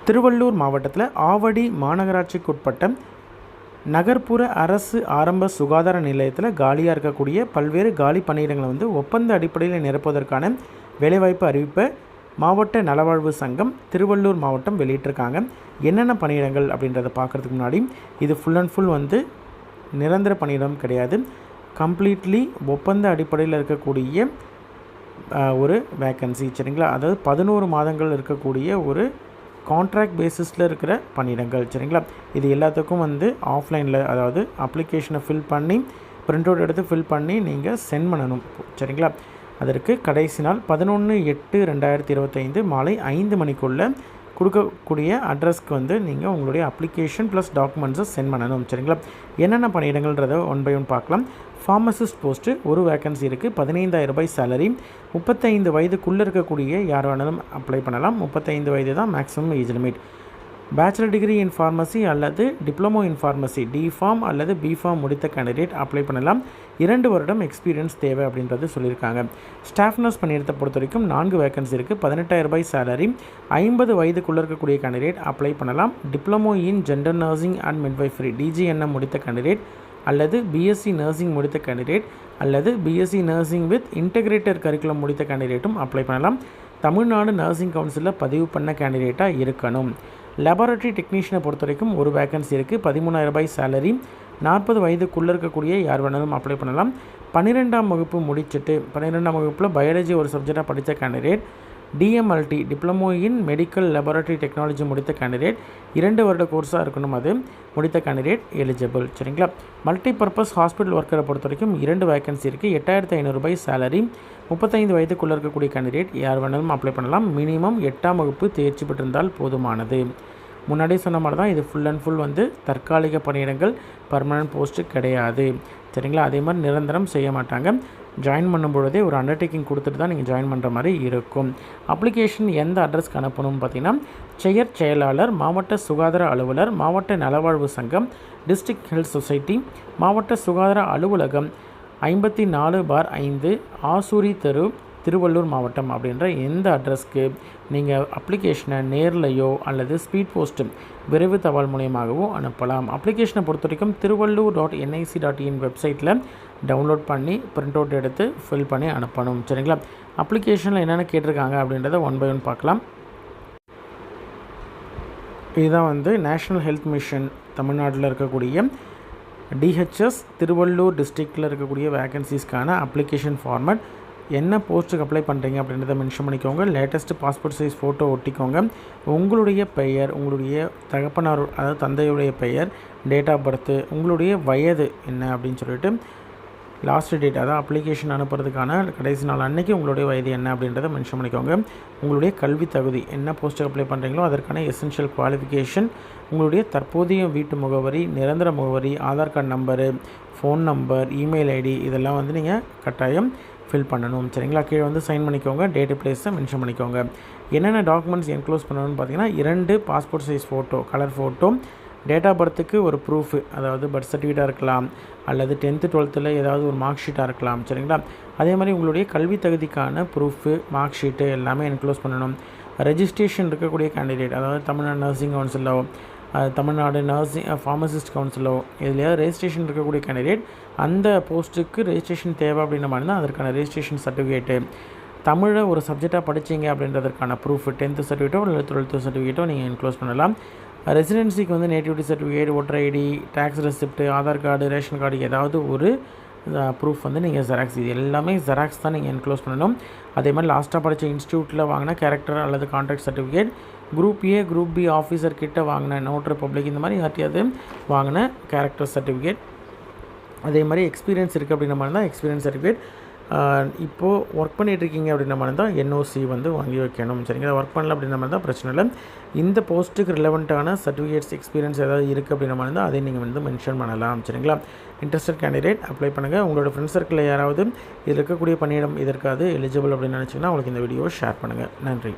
திருவள்ளூர் மாவட்டத்தில் ஆவடி மாநகராட்சிக்குட்பட்ட நகர்ப்புற அரசு ஆரம்ப சுகாதார நிலையத்தில் காலியாக இருக்கக்கூடிய பல்வேறு காலி பணியிடங்களை வந்து ஒப்பந்த அடிப்படையில் நிரப்புவதற்கான வேலைவாய்ப்பு அறிவிப்பை மாவட்ட நலவாழ்வு சங்கம் திருவள்ளூர் மாவட்டம் வெளியிட்டிருக்காங்க. என்னென்ன பணியிடங்கள் அப்படின்றத பார்க்குறதுக்கு முன்னாடி இது ஃபுல் அண்ட் ஃபுல் வந்து நிரந்தர பணியிடம் கிடையாது. கம்ப்ளீட்லி ஒப்பந்த அடிப்படையில் இருக்கக்கூடிய ஒரு வேக்கன்சி, சரிங்களா. அதாவது 11 மாதங்கள் இருக்கக்கூடிய ஒரு கான்ட்ராக்ட் பேசிஸில் இருக்கிற பணியிடங்கள், சரிங்களா. இது எல்லாத்துக்கும் வந்து ஆஃப்லைனில், அதாவது அப்ளிகேஷனை ஃபில் பண்ணி பிரிண்ட் அவுட் எடுத்து ஃபில் பண்ணி நீங்கள் சென்ட் பண்ணணும், சரிங்களா. அதற்கு கடைசி நாள் 11/8/2025 மாலை 5 மணிக்குள்ளே கொடுக்கக்கூடிய அட்ரஸ்க்கு வந்து நீங்கள் உங்களுடைய அப்ளிகேஷன் ப்ளஸ் டாக்குமெண்ட்ஸை சென்ட் பண்ணணும், சரிங்களா. என்னென்ன பணியிடங்கள்ன்றதை ஒன் பை ஒன் பார்க்கலாம். ஃபார்மசிஸ்ட் போஸ்ட்டு ஒரு வேக்கன்சி இருக்குது. 15,000 ரூபாய் சேலரி. 35 வயதுக்குள்ளே இருக்கக்கூடிய யார் வேணாலும் அப்ளை பண்ணலாம். 35 வயது தான் maximum age limit. Bachelor degree in pharmacy அல்லது டிப்ளமோ இன் ஃபார்மசி டிஃபார்ம் அல்லது பிஃபார்ம் முடித்த கேண்டிடேட் அப்ளை பண்ணலாம். 2 வருடம் எக்ஸ்பீரியன்ஸ் தேவை அப்படின்றது சொல்லியிருக்காங்க. ஸ்டாஃப் நர்ஸ் பணியிடத்தை பொறுத்த வரைக்கும் 4 வேக்கன்சி இருக்குது. 18,000 ரூபாய் சேலரி. 50 வயதுக்குள்ளே இருக்கக்கூடிய கேண்டிடேட் அப்ளை பண்ணலாம். Diploma in gender nursing and midwifery DGNM முடித்த கேண்டிடேட் அல்லது பிஎஸ்சி நர்சிங் முடித்த கேண்டிடேட் அல்லது BSc nursing with integrated curriculum முடித்த கேண்டிடேட்டும் அப்ளை பண்ணலாம். தமிழ்நாடு நர்சிங் கவுன்சிலில் பதிவு பண்ண கேண்டிடேட்டாக இருக்கணும். லேபரட்டரி டெக்னீஷியனை பொறுத்த வரைக்கும் ஒரு வேக்கன்சி இருக்குது. 13,000 ரூபாய் சேலரி. 40 வயதுக்குள்ளே இருக்கக்கூடிய யார் வேணாலும் அப்ளை பண்ணலாம். 12ஆம் வகுப்பு முடிச்சுட்டு 12ஆம் வகுப்பில் பயாலஜி ஒரு சப்ஜெக்டாக படித்த candidate, DMLT diploma in medical laboratory technology முடித்த கேண்டிடேட், 2 வருட கோர்ஸாக இருக்கணும், அது முடித்த கேண்டிடேட் எலிஜிபிள், சரிங்களா. மல்டி பர்பஸ் ஹாஸ்பிட்டல் ஒர்க்கரை பொறுத்த வரைக்கும் 2 வேக்கன்சி இருக்குது. 8,500 ரூபாய் சேலரி. 35 வயதுக்குள்ளே இருக்கக்கூடிய கேண்டிடேட் யார் வேணாலும் அப்ளை பண்ணலாம். மினிமம் 8ஆம் வகுப்பு தேர்ச்சி பெற்றிருந்தால் போதுமானது. முன்னாடியே சொன்ன மாதிரி தான் இது ஃபுல் அண்ட் ஃபுல் வந்து தற்காலிக பணியிடங்கள், பர்மனன்ட் போஸ்ட்டு கிடையாது, சரிங்களா. அதே மாதிரி நிரந்தரம் செய்ய மாட்டாங்க. ஜாயின் பண்ணும்பொழுதே ஒரு அண்டர்டேக்கிங் கொடுத்துட்டு தான் நீங்கள் ஜாயின் பண்ணுற மாதிரி இருக்கும். அப்ளிகேஷன் எந்த அட்ரஸ்க்கு அனுப்பணும்னு பார்த்தீங்கன்னா, செயலாளர், மாவட்ட சுகாதார அலுவலர், மாவட்ட நலவாழ்வு சங்கம், டிஸ்ட்ரிக்ட் ஹெல்த் சொசைட்டி, மாவட்ட சுகாதார அலுவலகம், 54/5 ஆசூரி தெரு, திருவள்ளூர் மாவட்டம் அப்படின்ற எந்த அட்ரஸ்க்கு நீங்கள் அப்ளிகேஷனை நேர்லையோ அல்லது ஸ்பீட் போஸ்ட் விரைவு தபால் மூலியமாகவோ அனுப்பலாம். அப்ளிகேஷனை பொறுத்த வரைக்கும் திருவள்ளூர்.nic.in வெப்சைட்டில் டவுன்லோட் பண்ணி பிரிண்ட் அவுட் எடுத்து ஃபில் பண்ணி அனுப்பணும், சரிங்களா. அப்ளிகேஷனில் என்னென்ன கேட்டிருக்காங்க அப்படின்றத ஒன் பை ஒன் பார்க்கலாம். இதுதான் வந்து நேஷ்னல் ஹெல்த் மிஷன் தமிழ்நாட்டில் இருக்கக்கூடிய டிஹெச்எஸ் திருவள்ளூர் டிஸ்ட்ரிக்டில் இருக்கக்கூடிய வேக்கன்சிஸ்க்கான அப்ளிகேஷன் ஃபார்மேட். என்ன போஸ்ட்டுக்கு அப்ளை பண்ணுறீங்க அப்படின்றத மென்ஷன் பண்ணிக்கோங்க. லேட்டஸ்ட்டு பாஸ்போர்ட் சைஸ் ஃபோட்டோ ஒட்டிக்கோங்க. உங்களுடைய பெயர், உங்களுடைய தகப்பனார் அதாவது தந்தையுடைய பெயர், டேட் ஆஃப் பர்த்து, உங்களுடைய வயது என்ன அப்படின்னு சொல்லிட்டு லாஸ்ட் டேட், அதாவது அப்ளிகேஷன் அனுப்புறதுக்கான கடைசி நாள் அன்றைக்கி உங்களுடைய வயது என்ன அப்படின்றத மென்ஷன் பண்ணிக்கோங்க. உங்களுடைய கல்வி தகுதி, என்ன போஸ்ட்டுக்கு அப்ளை பண்ணுறீங்களோ அதற்கான எசென்ஷியல் குவாலிஃபிகேஷன், உங்களுடைய தற்போதைய வீட்டு முகவரி, நிரந்தர முகவரி, Aadhaar card number, phone number, email ID இதெல்லாம் வந்து நீங்கள் கட்டாயம் ஃபில் பண்ணணும், சரிங்களா. கீழே வந்து சைன் பண்ணிக்கோங்க. டேட்டு பிளேஸை மென்ஷன் பண்ணிக்கோங்க. என்னென்ன டாக்குமெண்ட்ஸ் என்க்ளோஸ் பண்ணணும்னு பார்த்தீங்கன்னா, 2 passport size photo, colour photo, date of பர்த்துக்கு ஒரு ப்ரூஃபு, அதாவது பர்த் சர்டிஃபிகேட்டாக இருக்கலாம் அல்லது 10th 12th ஏதாவது ஒரு மார்க் ஷீட்டாக இருக்கலாம், சரிங்களா. அதே மாதிரி உங்களுடைய கல்வி தகுதிக்கான ப்ரூஃபு, மார்க் ஷீட்டு எல்லாமே என்க்ளோஸ் பண்ணணும். ரெஜிஸ்ட்ரேஷன் இருக்கக்கூடிய கேண்டிடேட், அதாவது தமிழ்நாடு நர்சிங் கவுன்சிலோ, தமிழ்நாடு நர்சிங் ஃபார்மசிஸ்ட் கவுன்சிலோ இதுலையாவது ரெஜிஸ்ட்ரேஷன் இருக்கக்கூடிய கேண்டிடேட் அந்த போஸ்ட்டுக்கு ரெஜிஸ்ட்ரேஷன் தேவை அப்படின்ற மாதிரி தான் அதற்கான ரெஜிஸ்ட்ரேஷன் சர்டிஃபிகேட்டு, தமிழை ஒரு சப்ஜெக்டாக படித்தீங்க அப்படின்றதுக்கான ப்ரூஃப், 10th சர்டிஃபிகேட்டோ இல்லை 12th சர்டிஃபிகேட்டோ நீங்கள் என்க்ளோஸ் பண்ணலாம். ரெசிடென்சிக்கு வந்து nativity certificate, voter ID, tax receipt, Aadhaar card, ration card ஏதாவது ஒரு ப்ரூஃப் வந்து நீங்கள் ஜெராக்ஸ், இது எல்லாமே ஜெராக்ஸ் தான் நீங்கள் என்க்ளோஸ் பண்ணணும். அதே மாதிரி லாஸ்ட்டாக படித்த இன்ஸ்டியூட்டில் வாங்கின கேரக்டர் அல்லது contract certificate, group A group B officer கிட்ட வாங்கின நோட் ரிப்பப்ளிக், இந்த மாதிரி யார்ட்டையாவது வாங்கின கேரக்டர் சர்டிஃபிகேட். அதே மாதிரி எக்ஸ்பீரியன்ஸ் இருக்குது அப்படின்ற மாதிரி தான் எக்ஸ்பீரியன்ஸ் சர்டிஃபிகேட். இப்போது ஒர்க் பண்ணிகிட்ருக்கீங்க அப்படின்ற மாதிரி தான் என்ஓசி வந்து வாங்கி வைக்கணும், சரிங்களா. ஒர்க் பண்ணல அப்படின்ற மாதிரி தான் பிரச்சனை இல்லை. இந்த போஸ்ட்டுக்கு ரிலவெண்ட்டான சர்டிஃபிகேட்ஸ், எக்ஸ்பீரியன்ஸ் ஏதாவது இருக்குது அப்படின்ற மாதிரி தான் அதை நீங்கள் வந்து மென்ஷன் பண்ணலாம், சரிங்களா. இன்ட்ரெஸ்டட் கேண்டிடேட் அப்ளை பண்ணுங்கள். உங்களோட ஃப்ரெண்ட்ஸ் சர்க்கிளில் யாராவது இதில் இருக்கக்கூடிய பணியிடம் இதற்காவது எலிஜிபிள் அப்படின்னு நினச்சிங்கன்னா அவங்களுக்கு இந்த வீடியோவை ஷேர் பண்ணுங்கள். நன்றி.